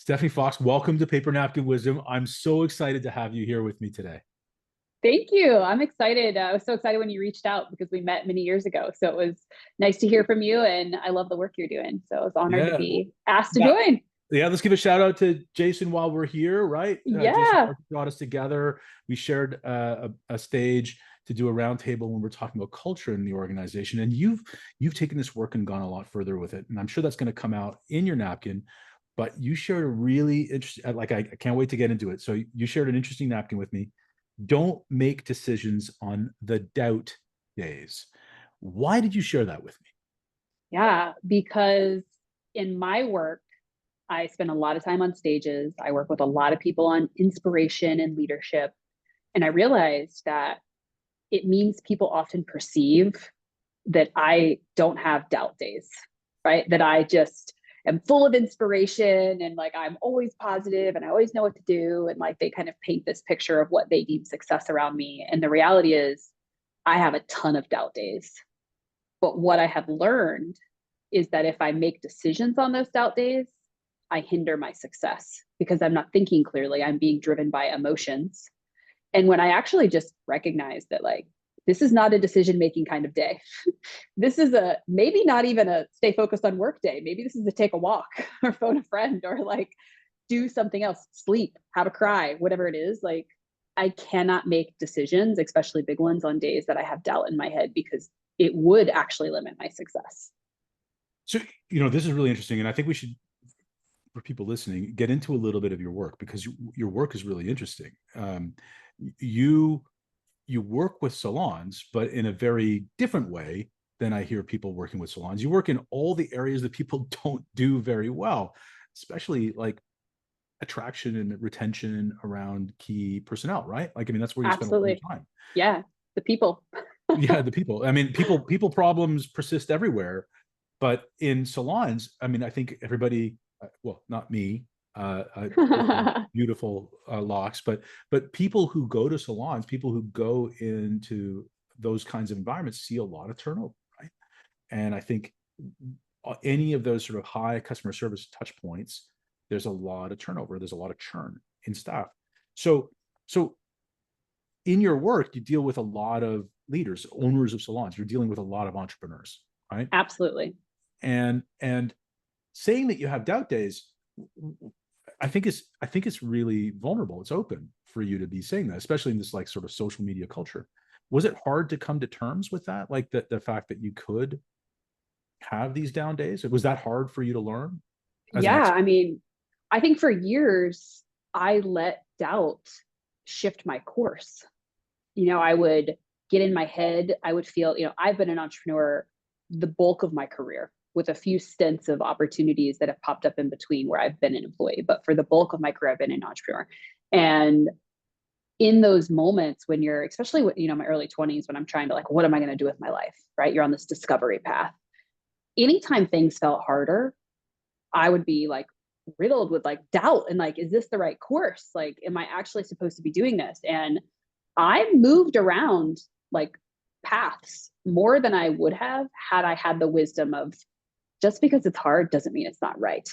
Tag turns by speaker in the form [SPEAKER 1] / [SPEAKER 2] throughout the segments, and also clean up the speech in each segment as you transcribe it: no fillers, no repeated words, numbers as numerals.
[SPEAKER 1] Stefanie Fox, welcome to Paper Napkin Wisdom. I'm so excited to have you here with me today.
[SPEAKER 2] Thank you. I'm excited. I was so excited when you reached out because we met many years ago. So it was nice to hear from you, and I love the work you're doing. So I was honored to
[SPEAKER 1] Yeah,
[SPEAKER 2] be asked to
[SPEAKER 1] yeah,
[SPEAKER 2] join.
[SPEAKER 1] yeah. Let's give a shout out to Jason while we're here, right? Jason
[SPEAKER 2] Yeah,
[SPEAKER 1] brought us together. We shared a stage to do a roundtable when we're talking about culture in the organization, and you've taken this work and gone a lot further with it. And I'm sure that's going to come out in your napkin. But you shared a really interesting, like I can't wait to get into it. So you shared an interesting napkin with me. Don't make decisions on the doubt days. Why did you share that with me?
[SPEAKER 2] yeah. Because in my work, I spend a lot of time on stages. I work with a lot of people on inspiration and leadership. And I realized that it means people often perceive that I don't have doubt days, right? That I just am full of inspiration and like I'm always positive and I always know what to do. And like they kind of paint this picture of what they deem success around me. And the reality is, I have a ton of doubt days. But what I have learned is that if I make decisions on those doubt days, I hinder my success because I'm not thinking clearly. I'm being driven by emotions. And when I actually just recognize that, like, this is not a decision making kind of day. This is a maybe not even a stay focused on work day. Maybe this is a take a walk or phone a friend or like do something else, sleep, have a cry, whatever it is. Like, I cannot make decisions, especially big ones, on days that I have doubt in my head because it would actually limit my success.
[SPEAKER 1] So, this is really interesting. And I think we should, for people listening, get into a little bit of your work because your work is really interesting. You you work with salons, but in a very different way than I hear people working with salons. You work in all the areas that people don't do very well, especially like attraction and retention around key personnel, right? Like, I mean, that's where you spend a lot of
[SPEAKER 2] Absolutely.
[SPEAKER 1] your time.
[SPEAKER 2] Yeah. The people.
[SPEAKER 1] Yeah, the people. I mean, people problems persist everywhere, but in salons, I mean, I think everybody, well, not me, with my beautiful locks, but people who go to salons, people who go into those kinds of environments see a lot of turnover, right? And I think any of those sort of high customer service touch points, there's a lot of turnover, there's a lot of churn in staff. So, so in your work, you deal with a lot of leaders, owners of salons. You're dealing with a lot of entrepreneurs, right?
[SPEAKER 2] Absolutely.
[SPEAKER 1] And saying that you have doubt days, I think it's really vulnerable. It's open for you to be saying that, especially in this like sort of social media culture. Was it hard to come to terms with that? Like the fact that you could have these down days? Was that hard for you to learn as an
[SPEAKER 2] Yeah.
[SPEAKER 1] expert?
[SPEAKER 2] I mean, I think for years, I let doubt shift my course. I would get in my head. I would feel, I've been an entrepreneur the bulk of my career with a few stints of opportunities that have popped up in between where I've been an employee. But for the bulk of my career, I've been an entrepreneur. And in those moments when you're, especially with, my early 20s, when I'm trying to like, what am I going to do with my life? Right. You're on this discovery path. Anytime things felt harder, I would be like riddled with like doubt and like, is this the right course? Like, am I actually supposed to be doing this? And I moved around like paths more than I would have had I had the wisdom of just because it's hard doesn't mean it's not right.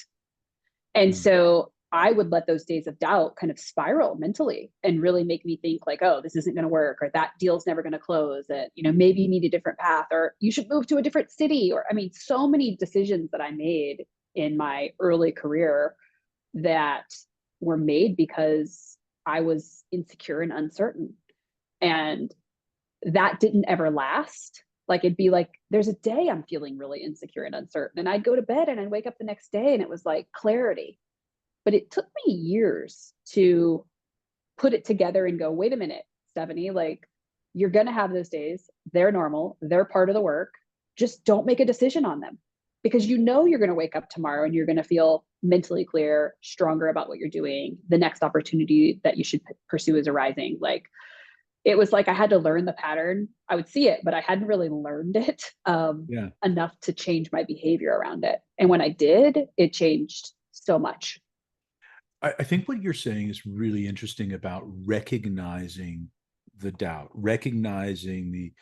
[SPEAKER 2] And
[SPEAKER 1] Mm.
[SPEAKER 2] so I would let those days of doubt kind of spiral mentally and really make me think like, oh, this isn't going to work, or that deal's never going to close, that, maybe you need a different path, or you should move to a different city. Or, I mean, so many decisions that I made in my early career that were made because I was insecure and uncertain. And that didn't ever last. Like it'd be like, there's a day I'm feeling really insecure and uncertain. And I'd go to bed and I'd wake up the next day and it was like clarity. But it took me years to put it together and go, wait a minute, Stefanie, like you're going to have those days. They're normal. They're part of the work. Just don't make a decision on them because you're going to wake up tomorrow and you're going to feel mentally clear, stronger about what you're doing. The next opportunity that you should pursue is arising. Like it was like I had to learn the pattern. I would see it, but I hadn't really learned it
[SPEAKER 1] Yeah.
[SPEAKER 2] enough to change my behavior around it. And when I did, it changed so much.
[SPEAKER 1] I think what you're saying is really interesting about recognizing the doubt, recognizing the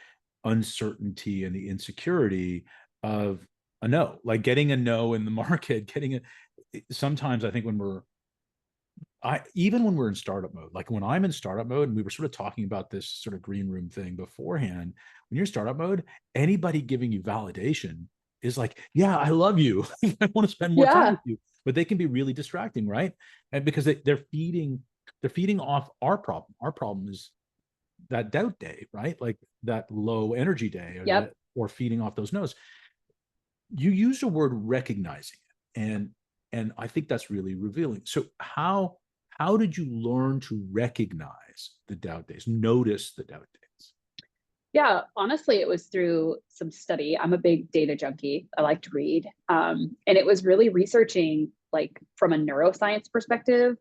[SPEAKER 1] uncertainty and the insecurity of a no, like getting a no in the market, sometimes I think when we're even when we're in startup mode, like when I'm in startup mode, and we were sort of talking about this sort of green room thing beforehand, when you're in startup mode, anybody giving you validation is like, yeah, I love you. I want to spend more time
[SPEAKER 2] Yeah.
[SPEAKER 1] with you. But they can be really distracting, right? And because they're feeding off our problem. Our problem is that doubt day, right? Like that low energy day,
[SPEAKER 2] Yep.
[SPEAKER 1] or feeding off those no's. You use the word recognizing it, and I think that's really revealing. So how did you learn to recognize the doubt days, notice the doubt days?
[SPEAKER 2] Yeah, honestly, it was through some study. I'm a big data junkie. I like to read. And it was really researching, like from a neuroscience perspective,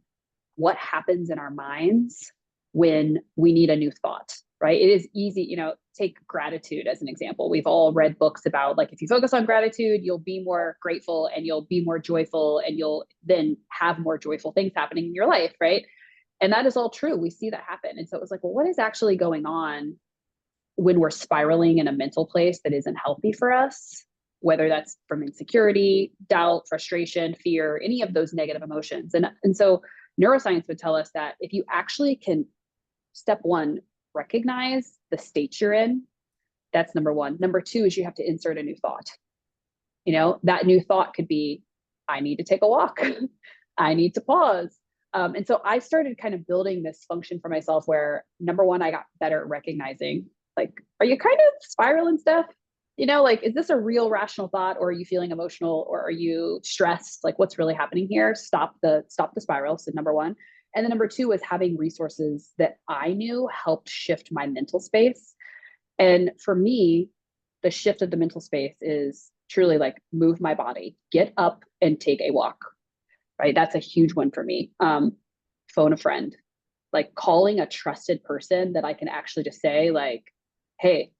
[SPEAKER 2] what happens in our minds when we need a new thought, right? It is easy, take gratitude as an example. We've all read books about, like, if you focus on gratitude, you'll be more grateful and you'll be more joyful and you'll then have more joyful things happening in your life, right? And that is all true. We see that happen. And so it was like, well, what is actually going on when we're spiraling in a mental place that isn't healthy for us, whether that's from insecurity, doubt, frustration, fear, any of those negative emotions. And so neuroscience would tell us that if you actually can, step one, recognize the state you're in, that's number one. Number two is you have to insert a new thought. That new thought could be, I need to take a walk. I need to pause. And so I started kind of building this function for myself where, number one, I got better at recognizing, like, are you kind of spiraling stuff? Like, is this a real rational thought, or are you feeling emotional, or are you stressed? Like, what's really happening here? Stop the spiral. So number one. And then number two was having resources that I knew helped shift my mental space. And for me, the shift of the mental space is truly like move my body, get up and take a walk, right? That's a huge one for me. Phone a friend, like calling a trusted person that I can actually just say, like, hey,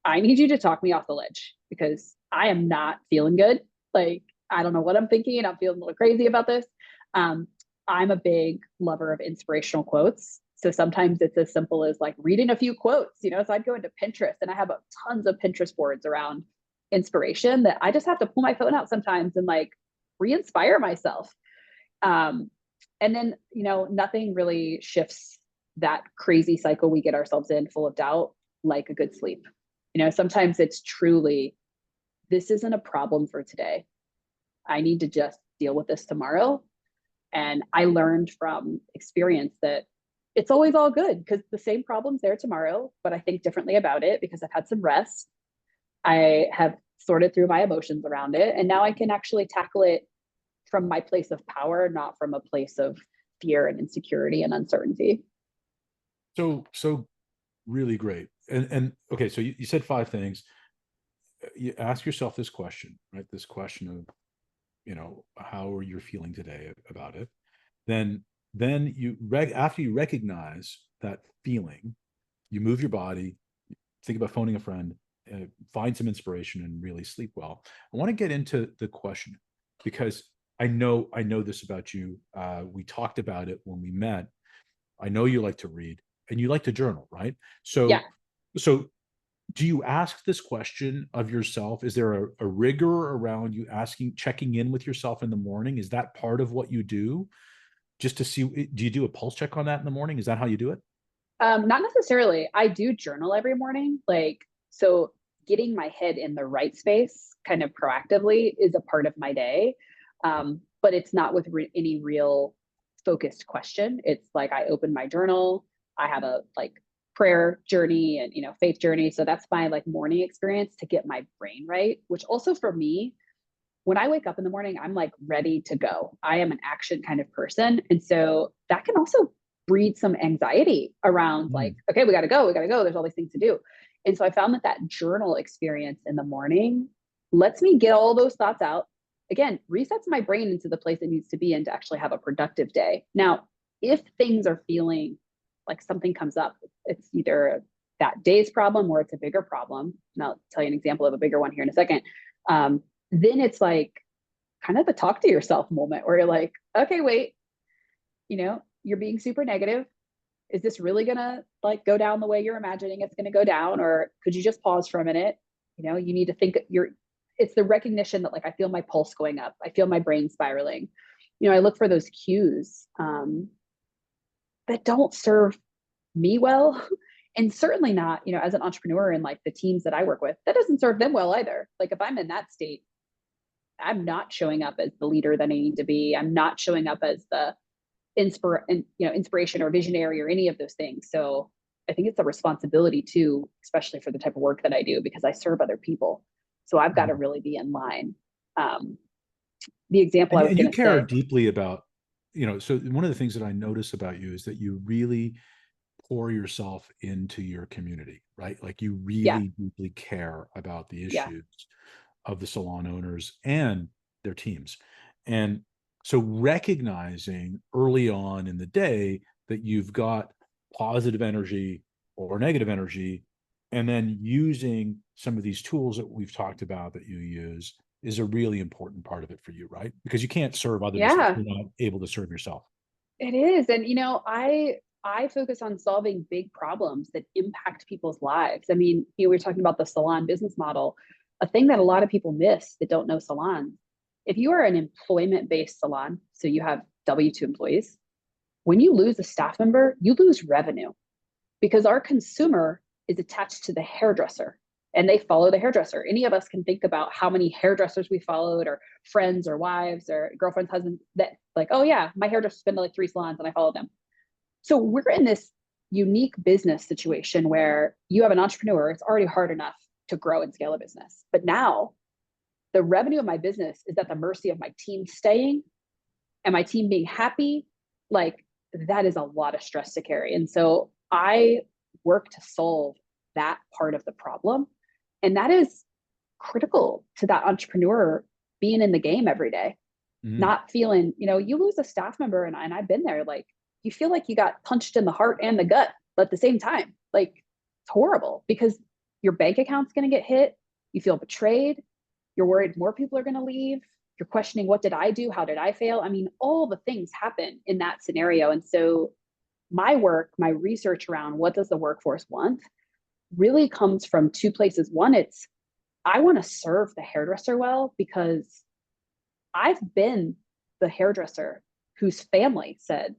[SPEAKER 2] I need you to talk me off the ledge because I am not feeling good. Like, I don't know what I'm thinking. I'm feeling a little crazy about this. Um, I'm a big lover of inspirational quotes. So sometimes it's as simple as like reading a few quotes, So I'd go into Pinterest and I have tons of Pinterest boards around inspiration that I just have to pull my phone out sometimes and like re-inspire myself. Um, and then, nothing really shifts that crazy cycle we get ourselves in full of doubt like a good sleep. Sometimes it's truly, this isn't a problem for today. I need to just deal with this tomorrow. And I learned from experience that it's always all good because the same problem's there tomorrow, but I think differently about it because I've had some rest. I have sorted through my emotions around it. And now I can actually tackle it from my place of power, not from a place of fear and insecurity and uncertainty.
[SPEAKER 1] So really great. And okay, so you said five things. You ask yourself this question, right? This question of, how are you feeling today about it? Then after you recognize that feeling, you move your body, think about phoning a friend, find some inspiration, and really sleep well. I want to get into the question because I know this about you. We talked about it when we met. I know you like to read and you like to journal, right?
[SPEAKER 2] Yeah.
[SPEAKER 1] So do you ask this question of yourself? Is there a rigor around you checking in with yourself in the morning? Is that part of what you do? Just to see, do you do a pulse check on that in the morning? Is that how you do it?
[SPEAKER 2] Not necessarily. I do journal every morning. Like, so getting my head in the right space kind of proactively is a part of my day. But it's not with any real focused question. It's like I open my journal, I have a like prayer journey and, faith journey. So that's my like morning experience to get my brain right, which also for me, when I wake up in the morning, I'm like ready to go. I am an action kind of person. And so that can also breed some anxiety around like,
[SPEAKER 1] Mm.
[SPEAKER 2] okay, we got to go. We got to go. There's all these things to do. And so I found that journal experience in the morning lets me get all those thoughts out. Again, resets my brain into the place it needs to be in to actually have a productive day. Now, if things are feeling like something comes up, it's either that day's problem or it's a bigger problem. And I'll tell you an example of a bigger one here in a second. Then it's like kind of a talk to yourself moment where you're like, okay, wait, you're being super negative. Is this really gonna like go down the way you're imagining it's gonna go down? Or could you just pause for a minute? You need to think it's the recognition that like I feel my pulse going up. I feel my brain spiraling. I look for those cues. that don't serve me well. And certainly not, as an entrepreneur and like the teams that I work with, that doesn't serve them well either. Like if I'm in that state, I'm not showing up as the leader that I need to be. I'm not showing up as the inspiration or visionary or any of those things. So I think it's a responsibility too, especially for the type of work that I do, because I serve other people. So I've got to really be in line. Um, the example I was
[SPEAKER 1] And you
[SPEAKER 2] going to
[SPEAKER 1] care
[SPEAKER 2] say,
[SPEAKER 1] deeply about, so one of the things that I notice about you is that you really pour yourself into your community, right? Like you
[SPEAKER 2] yeah,
[SPEAKER 1] really deeply care about the
[SPEAKER 2] yeah,
[SPEAKER 1] issues of the salon owners and their teams. And so recognizing early on in the day that you've got positive energy or negative energy, and then using some of these tools that we've talked about that you use is a really important part of it for you, right? Because you can't serve others if
[SPEAKER 2] yeah,
[SPEAKER 1] you're not able to serve yourself.
[SPEAKER 2] it is. And I focus on solving big problems that impact people's lives. I mean, we were talking about the salon business model. A thing that a lot of people miss that don't know salons. If you are an employment-based salon, so you have W-2 employees, when you lose a staff member, you lose revenue because our consumer is attached to the hairdresser and they follow the hairdresser. Any of us can think about how many hairdressers we followed, or friends or wives or girlfriends, husbands, that like, oh yeah, my hairdresser's been to like 3 salons and I follow them. So we're in this unique business situation where you have an entrepreneur, it's already hard enough to grow and scale a business. But now the revenue of my business is at the mercy of my team staying and my team being happy. Like that is a lot of stress to carry. And so I work to solve that part of the problem. And that is critical to that entrepreneur being in the game every day,
[SPEAKER 1] Mm-hmm.
[SPEAKER 2] not feeling, you lose a staff member, and I've been there, like you feel like you got punched in the heart and the gut at the same time. Like it's horrible because your bank account's going to get hit. You feel betrayed. You're worried more people are going to leave. You're questioning, what did I do? How did I fail? I mean, all the things happen in that scenario. And so my work, my research around what does the workforce want really comes from two places. One, it's I want to serve the hairdresser well because I've been the hairdresser whose family said,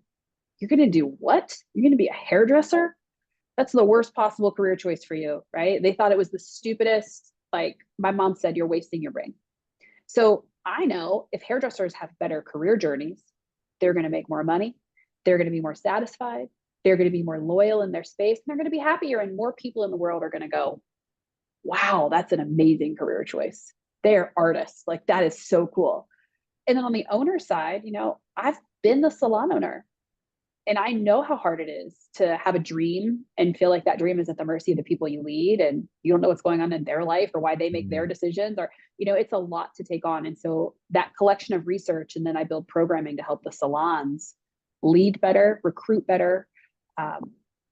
[SPEAKER 2] you're going to do what? You're going to be a hairdresser? That's the worst possible career choice for you, right? They thought it was the stupidest. Like my mom said, you're wasting your brain. So I know if hairdressers have better career journeys, they're going to make more money. They're going to be more satisfied. They're going to be more loyal in their space. And they're going to be happier. And more people in the world are going to go, wow, that's an amazing career choice. They're artists. Like that is so cool. And then on the owner side, I've been the salon owner and I know how hard it is to have a dream and feel like that dream is at the mercy of the people you lead and you don't know what's going on in their life or why they make their decisions, or, it's a lot to take on. And so that collection of research, and then I build programming to help the salons lead better, recruit better,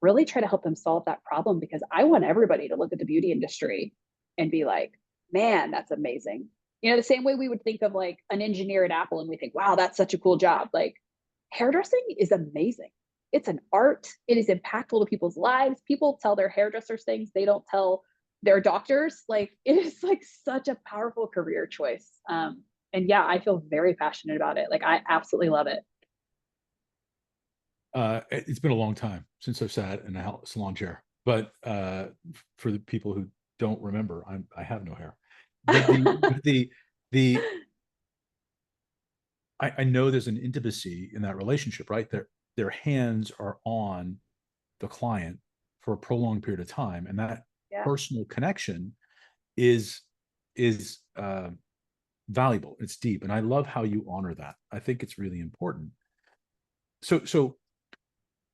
[SPEAKER 2] really try to help them solve that problem, because I want everybody to look at the beauty industry and be like, man, that's amazing. The same way we would think of like an engineer at Apple and we think, wow, that's such a cool job. Like hairdressing is amazing. It's an art. It is impactful to people's lives. People tell their hairdressers things they don't tell their doctors. Like it is like such a powerful career choice. And yeah, I feel very passionate about it. Like I absolutely love it.
[SPEAKER 1] It's been a long time since I've sat in a salon chair, but for the people who don't remember, I have no hair. But the I know there's an intimacy in that relationship, right? Their hands are on the client for a prolonged period of time, and that
[SPEAKER 2] Yeah.
[SPEAKER 1] personal connection is valuable. It's deep, and I love how you honor that. I think it's really important. So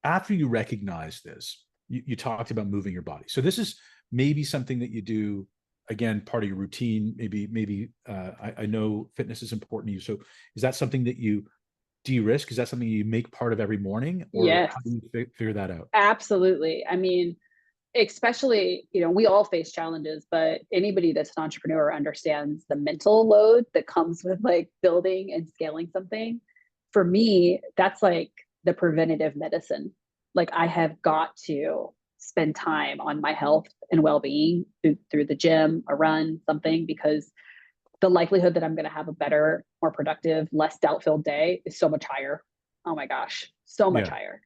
[SPEAKER 1] after you recognize this, you talked about moving your body. So this is maybe something that you do, again, part of your routine. Maybe I know fitness is important to you. So is that something that you de-risk? Is that something you make part of every morning, or
[SPEAKER 2] Yes,
[SPEAKER 1] how do you figure that out?
[SPEAKER 2] absolutely. I mean, especially, we all face challenges, but anybody that's an entrepreneur understands the mental load that comes with like building and scaling something. For me, that's like the preventative medicine. Like I have got to spend time on my health and well-being through the gym, a run, something, because the likelihood that I'm going to have a better, more productive, less doubt-filled day is so much higher. Oh my gosh, so much
[SPEAKER 1] Yeah.
[SPEAKER 2] higher.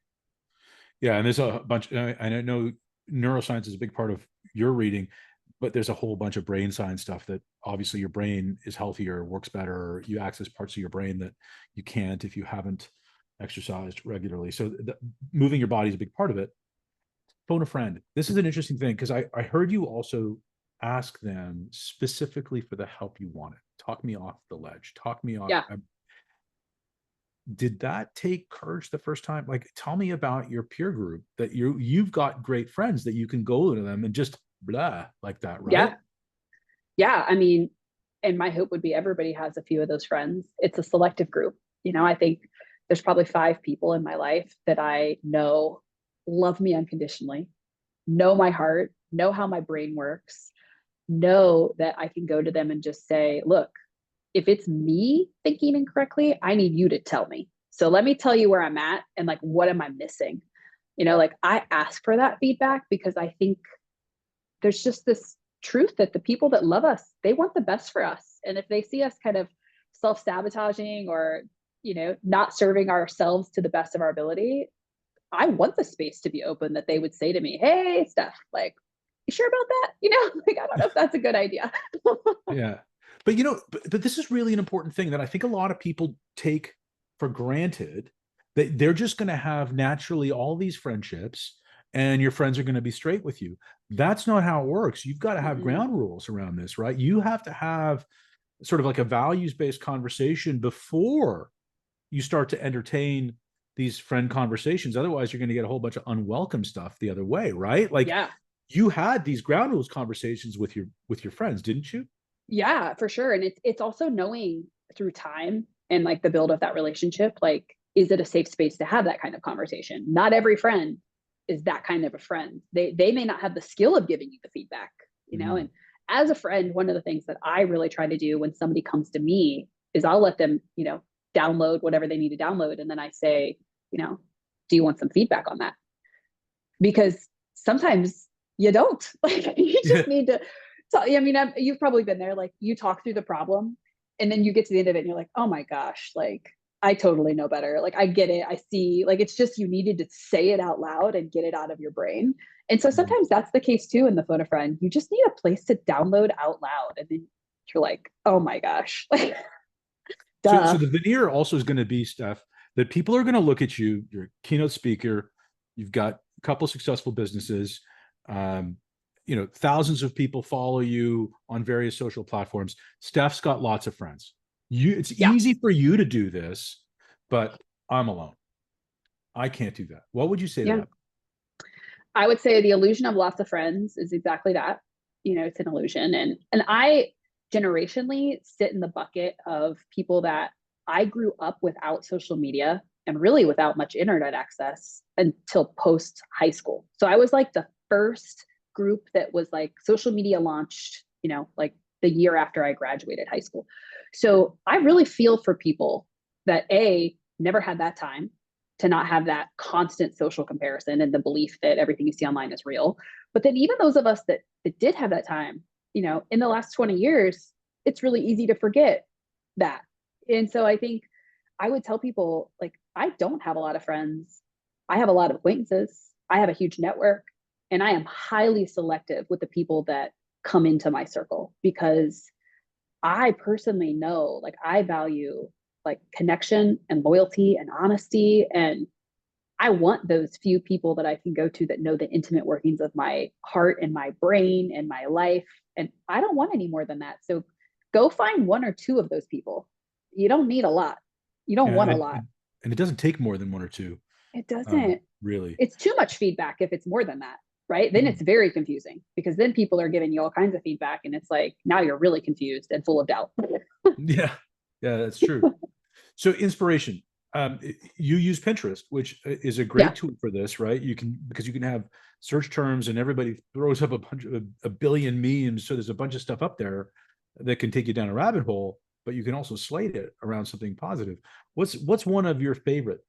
[SPEAKER 1] Yeah, and there's a bunch. I know neuroscience is a big part of your reading, but there's a whole bunch of brain science stuff that obviously your brain is healthier, works better. You access parts of your brain that you can't if you haven't exercised regularly. So moving your body is a big part of it. Phone a friend. This is an interesting thing because I heard you also ask them specifically for the help you wanted. Talk me off the ledge. Talk me off.
[SPEAKER 2] Yeah.
[SPEAKER 1] Did that take courage the first time? Like, tell me about your peer group that you've got great friends that you can go to them and just blah like that, right?
[SPEAKER 2] Yeah. Yeah. I mean, and my hope would be everybody has a few of those friends. It's a selective group. I think there's probably 5 people in my life that I know love me unconditionally, know my heart, know how my brain works, know that I can go to them and just say, look, if it's me thinking incorrectly, I need you to tell me. So let me tell you where I'm at and like, what am I missing? Like I ask for that feedback because I think there's just this truth that the people that love us, they want the best for us. And if they see us kind of self-sabotaging or, not serving ourselves to the best of our ability, I want the space to be open that they would say to me, hey, Steph, like, you sure about that? Like, I don't know if that's a good idea.
[SPEAKER 1] Yeah. But but this is really an important thing that I think a lot of people take for granted, that they're just going to have naturally all these friendships and your friends are going to be straight with you. That's not how it works. You've got to have
[SPEAKER 2] Mm-mm.
[SPEAKER 1] ground rules around this, right? You have to have sort of like a values-based conversation before you start to entertain these friend conversations. Otherwise, you're going to get a whole bunch of unwelcome stuff the other way, right? Like,
[SPEAKER 2] Yeah.
[SPEAKER 1] you had these ground rules conversations with your friends, didn't you?
[SPEAKER 2] Yeah, for sure. And it's also knowing through time and like the build of that relationship, like, is it a safe space to have that kind of conversation? Not every friend is that kind of a friend. They may not have the skill of giving you the feedback,
[SPEAKER 1] Mm.
[SPEAKER 2] and as a friend, one of the things that I really try to do when somebody comes to me is I'll let them, download whatever they need to download. And then I say, do you want some feedback on that? Because sometimes you don't. Like you just need to. So I mean, you've probably been there. Like you talk through the problem, and then you get to the end of it, and you're like, oh my gosh, like I totally know better. Like I get it. I see. Like it's just you needed to say it out loud and get it out of your brain. And so
[SPEAKER 1] Mm.
[SPEAKER 2] sometimes that's the case too in the phone a friend. You just need a place to download out loud, and then you're like, oh my gosh, like
[SPEAKER 1] So
[SPEAKER 2] duh.
[SPEAKER 1] the veneer also is going to be stuff that people are going to look at you. You're a keynote speaker. You've got a couple successful businesses. Um, thousands of people follow you on various social platforms. Steph's got lots of friends. It's
[SPEAKER 2] Yeah.
[SPEAKER 1] easy for you to do this, but I'm alone. I can't do that. What would you say to
[SPEAKER 2] Yeah.
[SPEAKER 1] that?
[SPEAKER 2] I would say the illusion of lots of friends is exactly that. It's an illusion. And I generationally sit in the bucket of people that I grew up without social media and really without much internet access until post high school. So I was like the first group that was like social media launched, like the year after I graduated high school. So I really feel for people that never had that time to not have that constant social comparison and the belief that everything you see online is real. But then even those of us that did have that time, in the last 20 years, it's really easy to forget that. And so I think I would tell people like, I don't have a lot of friends. I have a lot of acquaintances. I have a huge network and I am highly selective with the people that come into my circle because I personally know like I value like connection and loyalty and honesty. And I want those few people that I can go to that know the intimate workings of my heart and my brain and my life. And I don't want any more than that. So go find 1 or 2 of those people. You don't need a lot. You don't
[SPEAKER 1] Yeah,
[SPEAKER 2] want a lot.
[SPEAKER 1] and it doesn't take more than one or two,
[SPEAKER 2] It doesn't.
[SPEAKER 1] really.
[SPEAKER 2] It's too much feedback if it's more than that, right? Then it's very confusing because then people are giving you all kinds of feedback and it's like now you're really confused and full of doubt.
[SPEAKER 1] Yeah, yeah, that's true. So inspiration. You use Pinterest, which is a great
[SPEAKER 2] Yeah.
[SPEAKER 1] tool for this, right? Because you can have search terms and everybody throws up a billion memes. So there's a bunch of stuff up there that can take you down a rabbit hole, but you can also slate it around something positive. What's one of your favorite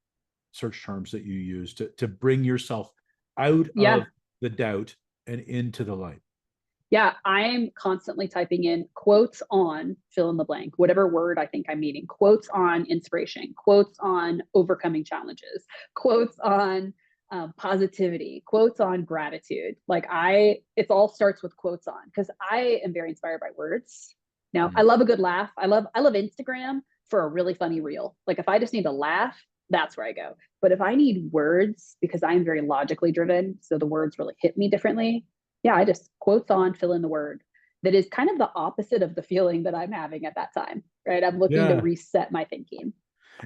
[SPEAKER 1] search terms that you use to bring yourself out
[SPEAKER 2] Yeah.
[SPEAKER 1] of the doubt and into the light?
[SPEAKER 2] Yeah, I'm constantly typing in quotes on fill in the blank, whatever word I think I'm needing, quotes on inspiration, quotes on overcoming challenges, quotes on positivity, quotes on gratitude. Like it all starts with quotes on, because I am very inspired by words. Now, I love a good laugh. I love Instagram for a really funny reel. Like if I just need to laugh, that's where I go. But if I need words, because I'm very logically driven, so the words really hit me differently, yeah, I just quotes on, fill in the word. That is kind of the opposite of the feeling that I'm having at that time, right? I'm looking to
[SPEAKER 1] Yeah.
[SPEAKER 2] reset my thinking.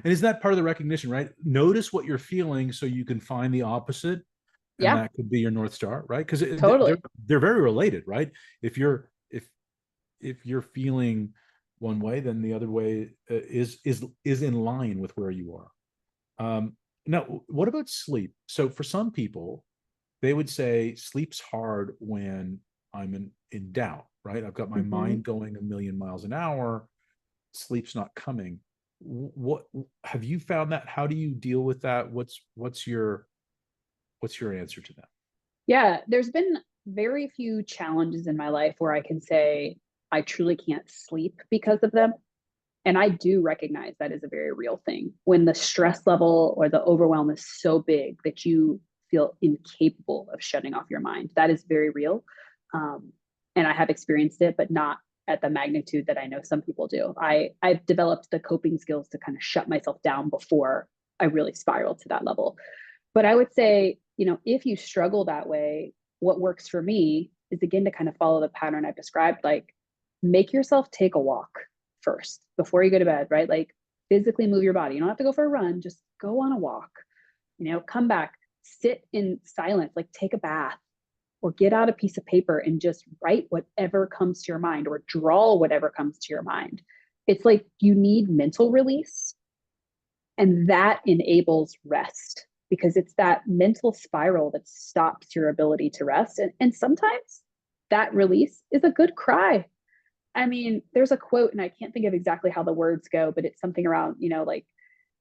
[SPEAKER 1] And is that part of the recognition, right? Notice what you're feeling so you can find the opposite, and
[SPEAKER 2] Yeah,
[SPEAKER 1] that could be your North Star, right? Because
[SPEAKER 2] totally.
[SPEAKER 1] they're very related, right? If you're if you're feeling one way, then the other way is in line with where you are. Now, what about sleep? So for some people, they would say sleep's hard when I'm in doubt, right? I've got my
[SPEAKER 2] Mm-hmm.
[SPEAKER 1] mind going a million miles an hour, sleep's not coming. What have you found that? How do you deal with that? What's your answer to that?
[SPEAKER 2] Yeah, there's been very few challenges in my life where I can say I truly can't sleep because of them. And I do recognize that is a very real thing. When the stress level or the overwhelm is so big that you feel incapable of shutting off your mind, that is very real. Um, and I have experienced it, but not at the magnitude that I know some people do. I've developed the coping skills to kind of shut myself down before I really spiral to that level. But I would say, if you struggle that way, what works for me is again to kind of follow the pattern I've described, like make yourself take a walk first before you go to bed, right? Like physically move your body. You don't have to go for a run, just go on a walk, come back, sit in silence, like take a bath or get out a piece of paper and just write whatever comes to your mind or draw whatever comes to your mind. It's like you need mental release, and that enables rest because it's that mental spiral that stops your ability to rest. And sometimes that release is a good cry. I mean, there's a quote, and I can't think of exactly how the words go, but it's something around, like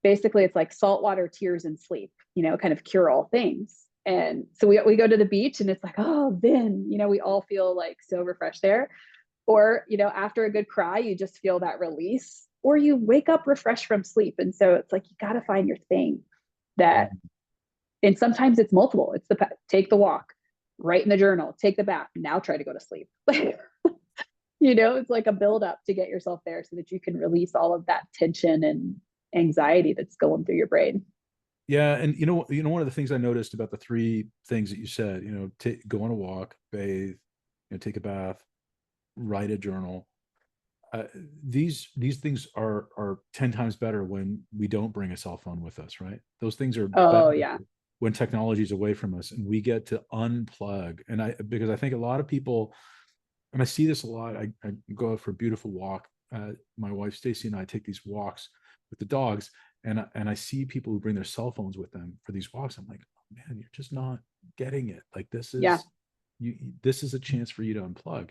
[SPEAKER 2] basically it's like saltwater, tears, and sleep, kind of cure all things. And so we go to the beach and it's like, oh, then, we all feel like so refreshed there. Or, after a good cry, you just feel that release, or you wake up refreshed from sleep. And so it's like, you got to find your thing that, and sometimes it's multiple. It's take the walk, write in the journal, take the bath, now try to go to sleep. It's like a build up to get yourself there so that you can release all of that tension and anxiety that's going through your brain.
[SPEAKER 1] Yeah, and one of the things I noticed about the three things that you said, go on a walk, bathe, take a bath, write a journal. Uh, these things are 10 times better when we don't bring a cell phone with us, right? Those things are better
[SPEAKER 2] Oh, yeah.
[SPEAKER 1] when technology is away from us and we get to unplug. And because I think a lot of people, and I see this a lot, I go out for a beautiful walk. My wife Stacy and I take these walks with the dogs, and I see people who bring their cell phones with them for these walks. I'm like, oh, man, you're just not getting it. Like
[SPEAKER 2] Yeah.
[SPEAKER 1] this is a chance for you to unplug.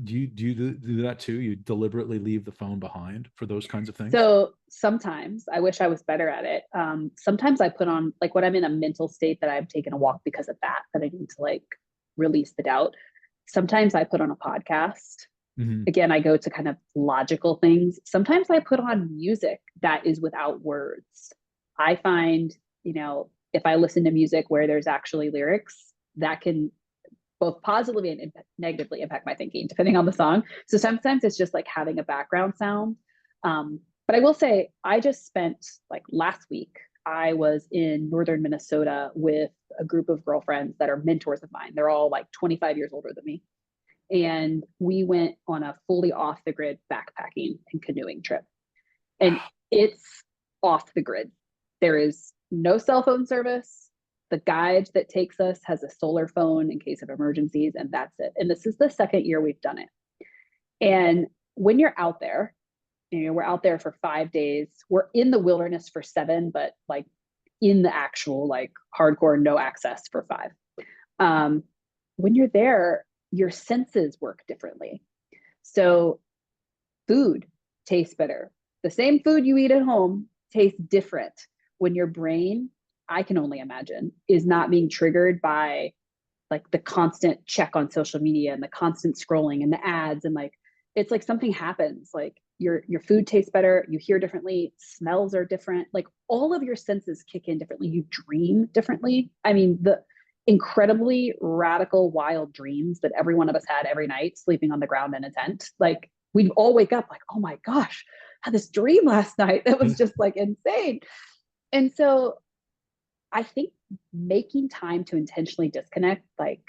[SPEAKER 1] Do you do that too? You deliberately leave the phone behind for those kinds of things?
[SPEAKER 2] So sometimes I wish I was better at it. Sometimes I put on, like when I'm in a mental state that I've taken a walk because of that I need to like release the doubt. Sometimes I put on a podcast.
[SPEAKER 1] Mm-hmm.
[SPEAKER 2] Again, I go to kind of logical things. Sometimes I put on music that is without words. I find, if I listen to music where there's actually lyrics, that can both positively and negatively impact my thinking, depending on the song. So sometimes it's just like having a background sound. But I will say, I just spent like last week, I was in northern Minnesota with a group of girlfriends that are mentors of mine. They're all like 25 years older than me. And we went on a fully off the grid backpacking and canoeing trip. And it's off the grid. There is no cell phone service. The guide that takes us has a solar phone in case of emergencies, and that's it. And this is the second year we've done it. And when you're out there, we're out there for 5 days. We're in the wilderness for 7, but like in the actual like hardcore no access for 5. When you're there, your senses work differently. So food tastes better. The same food you eat at home tastes different when your brain, I can only imagine, is not being triggered by like the constant check on social media and the constant scrolling and the ads. And like, it's like something happens. Like your food tastes better, you hear differently, smells are different, like all of your senses kick in differently, you dream differently. I mean, the incredibly radical wild dreams that every one of us had every night sleeping on the ground in a tent, like we'd all wake up like, oh my gosh, I had this dream last night that was just like insane. And so I think making time to intentionally disconnect, like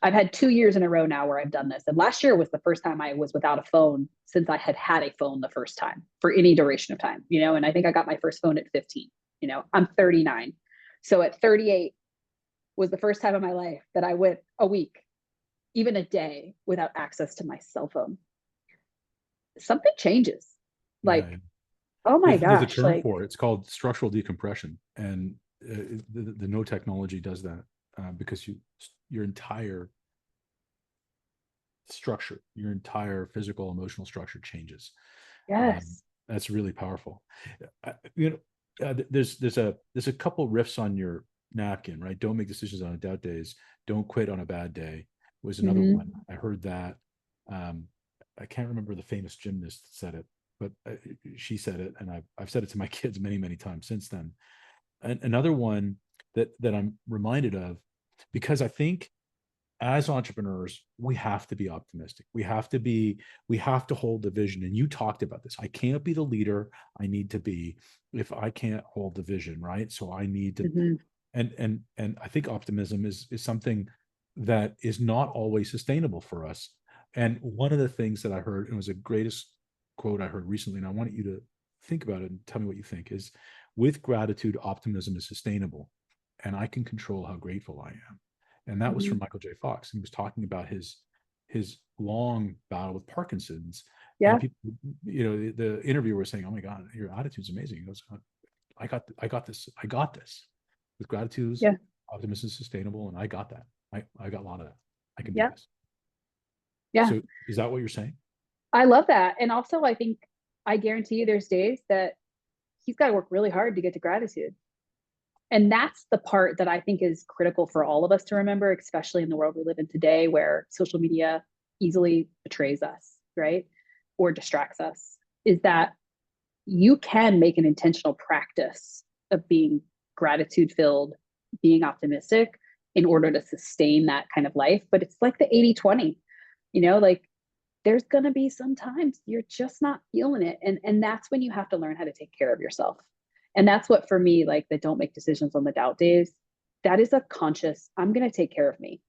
[SPEAKER 2] I've had 2 years in a row now where I've done this. And last year was the first time I was without a phone since I had had a phone the first time for any duration of time, you know, and I think I got my first phone at 15, you know, I'm 39. So at 38 was the first time in my life that I went a week, even a day without access to my cell phone. Something changes.
[SPEAKER 1] Yeah.
[SPEAKER 2] Like, oh my
[SPEAKER 1] There's a
[SPEAKER 2] gosh,
[SPEAKER 1] term
[SPEAKER 2] like,
[SPEAKER 1] for it. It's called structural decompression, and the no technology does that because your entire structure, your entire physical, emotional structure changes.
[SPEAKER 2] yes.
[SPEAKER 1] That's really powerful. You know, there's a couple riffs on your napkin, right? Don't make decisions on doubt days. Don't quit on a bad day was another
[SPEAKER 2] Mm-hmm.
[SPEAKER 1] one. I heard that. Um, I can't remember the famous gymnast that said it, but she said it, and I've said it to my kids many times since then. And another one that I'm reminded of, because I think as entrepreneurs, we have to be optimistic. We have to hold the vision. And you talked about this. I can't be the leader I need to be if I can't hold the vision, right? So I need to,
[SPEAKER 2] Mm-hmm.
[SPEAKER 1] and I think optimism is something that is not always sustainable for us. And one of the things that I heard, and it was the greatest quote I heard recently, and I want you to think about it and tell me what you think, is with gratitude, optimism is sustainable, and I can control how grateful I am. And that was
[SPEAKER 2] Mm-hmm.
[SPEAKER 1] from Michael J. Fox. He was talking about his long battle with Parkinson's, and
[SPEAKER 2] Yeah.
[SPEAKER 1] people, you know, the interviewer was saying, "Oh my God, your attitude's amazing." He goes, I got this. I got this. With gratitude,
[SPEAKER 2] Yeah.
[SPEAKER 1] optimism is sustainable, and I got that. I got a lot of that. I can do
[SPEAKER 2] Yeah.
[SPEAKER 1] this.
[SPEAKER 2] Yeah.
[SPEAKER 1] So is that what you're saying?
[SPEAKER 2] I love that. And also, I think I guarantee you there's days that he's got to work really hard to get to gratitude. And that's the part that I think is critical for all of us to remember, especially in the world we live in today, where social media easily betrays us, right? Or distracts us, is that you can make an intentional practice of being gratitude filled, being optimistic in order to sustain that kind of life. But it's like the 80-20, you know, like there's going to be sometimes you're just not feeling it, and that's when you have to learn how to take care of yourself. And that's what, for me, like the don't make decisions on the doubt days, that is a conscious, I'm going to take care of me.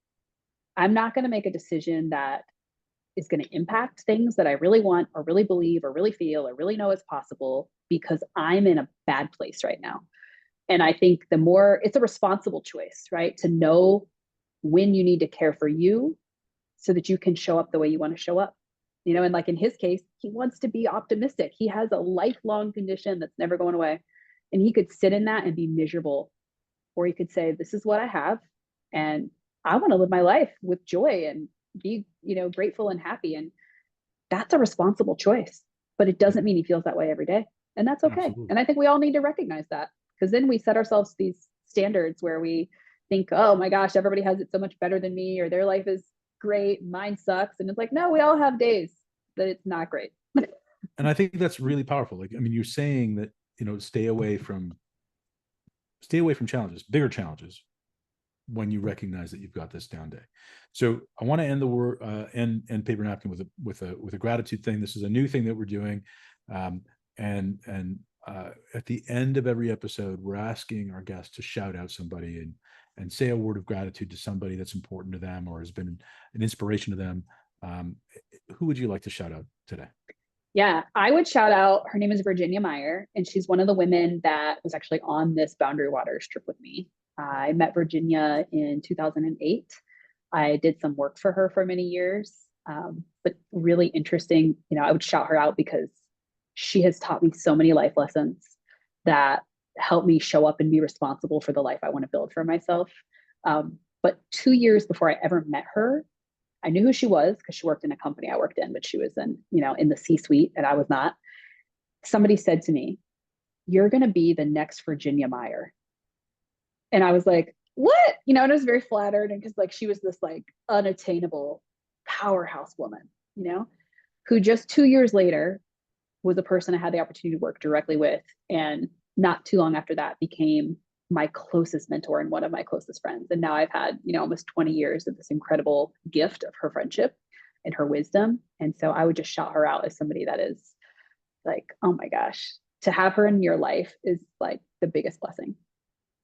[SPEAKER 2] I'm not going to make a decision that is going to impact things that I really want or really believe or really feel or really know is possible because I'm in a bad place right now. And I think the more, it's a responsible choice, right, to know when you need to care for you so that you can show up the way you want to show up. You know, and like in his case, he wants to be optimistic. He has a lifelong condition that's never going away. And he could sit in that and be miserable. Or he could say, this is what I have. And I want to live my life with joy and be, you know, grateful and happy. And that's a responsible choice. But it
[SPEAKER 1] Yeah,
[SPEAKER 2] doesn't mean he feels that way every day. And that's okay.
[SPEAKER 1] absolutely.
[SPEAKER 2] And I think we all need to recognize that, because then we set ourselves these standards where we think, oh my gosh, everybody has it so much better than me, or their life is great, mine sucks. And it's like, no, we all have days that it's not great.
[SPEAKER 1] And I think that's really powerful. Like, I mean, you're saying that, you know, stay away from challenges, bigger challenges, when you recognize that you've got this down day. So I want to end the word end paper napkin with a gratitude thing. This is a new thing that we're doing, and at the end of every episode, we're asking our guests to shout out somebody and say a word of gratitude to somebody that's important to them or has been an inspiration to them. Um, who would you like to shout out today?
[SPEAKER 2] Yeah, I would shout out, her name is Virginia Meyer, and she's one of the women that was actually on this Boundary Waters trip with me. I met Virginia in 2008. I did some work for her for many years, but really interesting. You know, I would shout her out because she has taught me so many life lessons that help me show up and be responsible for the life I want to build for myself. But 2 years before I ever met her, I knew who she was because she worked in a company I worked in, but she was in, you know, in the C-suite and I was not. Somebody said to me, "You're going to be the next Virginia Meyer." And I was like, "What?" You know, and I was very flattered. And because like she was this like unattainable powerhouse woman, you know, who just 2 years later was a person I had the opportunity to work directly with. And not too long after that became my closest mentor and one of my closest friends. And now I've had, almost 20 years of this incredible gift of her friendship and her wisdom. And so I would just shout her out as somebody that is like, oh my gosh, to have her in your life is like the biggest blessing.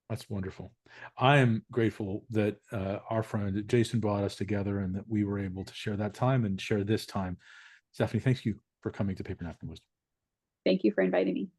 [SPEAKER 1] That's wonderful. I am grateful that our friend Jason brought us together and that we were able to share that time and share this time. Stefanie, thank you for coming to Paper Napkin Wisdom.
[SPEAKER 2] Thank you for inviting me.